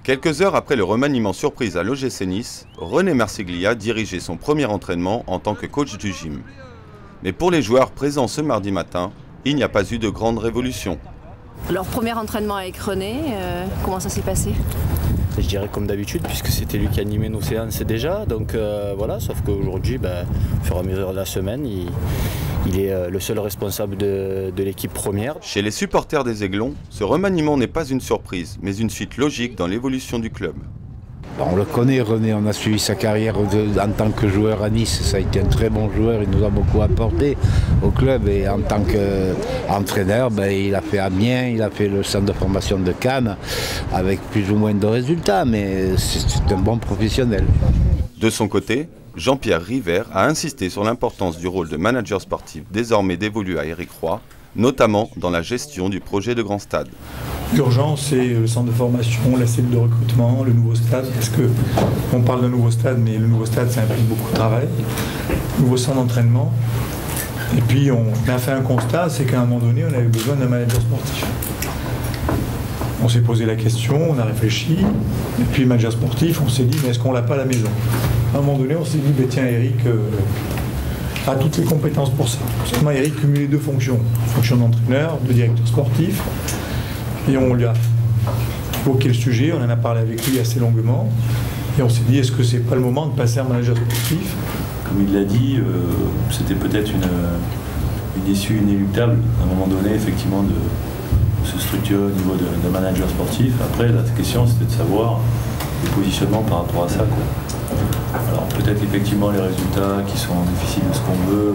Quelques heures après le remaniement surprise à l'OGC Nice, René Marsiglia dirigeait son premier entraînement en tant que coach du gym. Mais pour les joueurs présents ce mardi matin, il n'y a pas eu de grande révolution. Leur premier entraînement avec René, comment ça s'est passé? Je dirais comme d'habitude, puisque c'était lui qui animait nos séances déjà. Donc voilà, sauf qu'aujourd'hui, au fur et à mesure de la semaine, il est le seul responsable de l'équipe première. Chez les supporters des Aiglons, ce remaniement n'est pas une surprise, mais une suite logique dans l'évolution du club. On le connaît, René, on a suivi sa carrière en tant que joueur à Nice. Ça a été un très bon joueur, il nous a beaucoup apporté au club. Et en tant qu'entraîneur, il a fait Amiens, il a fait le centre de formation de Cannes, avec plus ou moins de résultats, mais c'est un bon professionnel. De son côté, Jean-Pierre River a insisté sur l'importance du rôle de manager sportif désormais dévolu à Éric Roy, notamment dans la gestion du projet de grand stade. L'urgence, c'est le centre de formation, la cellule de recrutement, le nouveau stade, parce qu'on parle d'un nouveau stade, mais le nouveau stade, ça implique beaucoup de travail, nouveau centre d'entraînement. Et puis, on a fait un constat, c'est qu'à un moment donné, on avait besoin d'un manager sportif. On s'est posé la question, on a réfléchi, et puis manager sportif, on s'est dit, mais est-ce qu'on l'a pas à la maison? À un moment donné, on s'est dit, tiens, Eric a toutes les compétences pour ça. Seulement, Eric cumulait deux fonctions, fonction d'entraîneur, de directeur sportif. Et on lui a évoqué le sujet, on en a parlé avec lui assez longuement. Et on s'est dit, est-ce que c'est pas le moment de passer à un manager sportif? Comme il l'a dit, c'était peut-être une issue inéluctable, à un moment donné, effectivement, de se structurer au niveau de manager sportif. Après, la question, c'était de savoir le positionnement par rapport à ça, quoi. Alors peut-être effectivement les résultats qui sont difficiles de ce qu'on veut,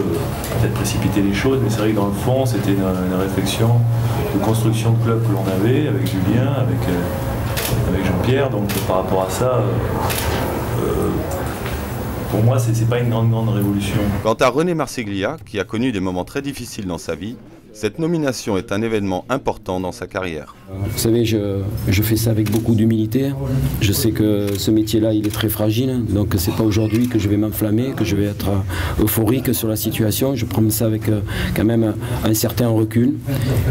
peut-être précipiter les choses, mais c'est vrai que dans le fond c'était une réflexion de construction de club que l'on avait avec Julien, avec Jean-Pierre, donc par rapport à ça, pour moi c'est pas une grande révolution. Quant à René Marsiglia, qui a connu des moments très difficiles dans sa vie, cette nomination est un événement important dans sa carrière. Vous savez, je fais ça avec beaucoup d'humilité. Je sais que ce métier-là, il est très fragile. Donc c'est pas aujourd'hui que je vais m'enflammer, que je vais être euphorique sur la situation. Je prends ça avec quand même un certain recul.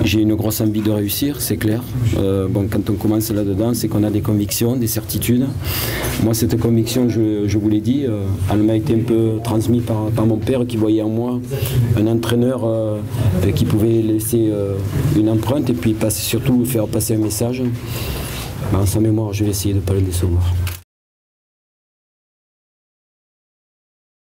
J'ai une grosse envie de réussir, c'est clair. Quand on commence là-dedans, c'est qu'on a des convictions, des certitudes. Moi, cette conviction, je vous l'ai dit, elle m'a été un peu transmise par mon père qui voyait en moi un entraîneur qui pouvait laisser une empreinte et puis surtout faire passer un message. En sa mémoire, je vais essayer de ne pas le décevoir.